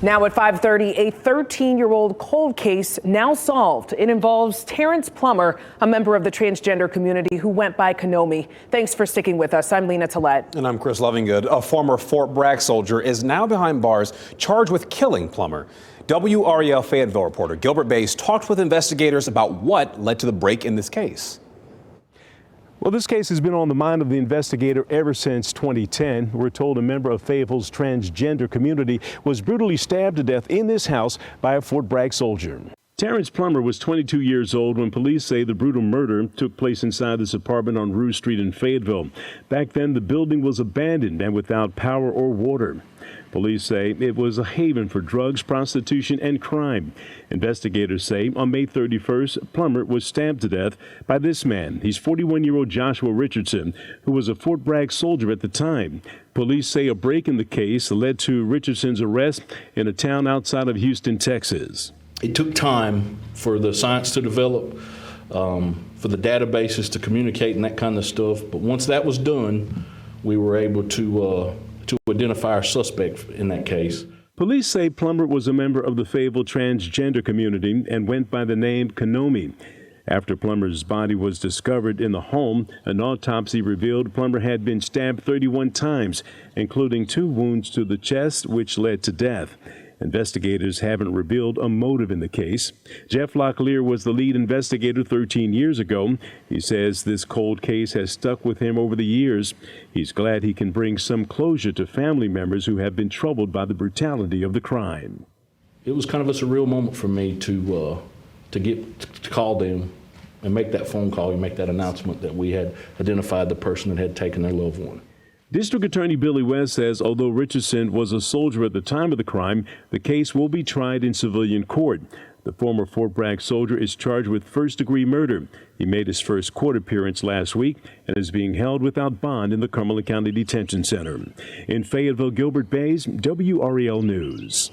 Now at 5:30, a 13-year-old cold case now solved. It involves Terrance Plummer, a member of the transgender community who went by Kanomi. Thanks for sticking with us. I'm Lena Tillett. And I'm Chris Lovingood. A former Fort Bragg soldier is now behind bars charged with killing Plummer. WREL Fayetteville reporter Gilbert Bays talked with investigators about what led to the break in this case. Well, this case has been on the mind of the investigator ever since 2010. We're told a member of Fayetteville's transgender community was brutally stabbed to death in this house by a Fort Bragg soldier. Terrance Plummer was 22 years old when police say the brutal murder took place inside this apartment on Rue Street in Fayetteville. Back then, the building was abandoned and without power or water. Police say it was a haven for drugs, prostitution, and crime. Investigators say on May 31st, Plummer was stabbed to death by this man. He's 41-year-old Joshua Richardson, who was a Fort Bragg soldier at the time. Police say a break in the case led to Richardson's arrest in a town outside of Houston, Texas. It took time for the science to develop, for the databases to communicate and that kind of stuff. But once that was done, we were able to identify our suspect in that case. Police say Plummer was a member of the Fayetteville transgender community and went by the name Kanomi. After Plummer's body was discovered in the home, an autopsy revealed Plummer had been stabbed 31 times, including 2 wounds to the chest, which led to death. Investigators haven't revealed a motive in the case. Jeff Locklear was the lead investigator 13 years ago. He says this cold case has stuck with him over the years. He's glad he can bring some closure to family members who have been troubled by the brutality of the crime. It was kind of a surreal moment for me to call them and make that phone call and make that announcement that we had identified the person that had taken their loved one. District Attorney Billy West says although Richardson was a soldier at the time of the crime, the case will be tried in civilian court. The former Fort Bragg soldier is charged with first-degree murder. He made his first court appearance last week and is being held without bond in the Cumberland County Detention Center. In Fayetteville, Gilbert Bays, WREL News.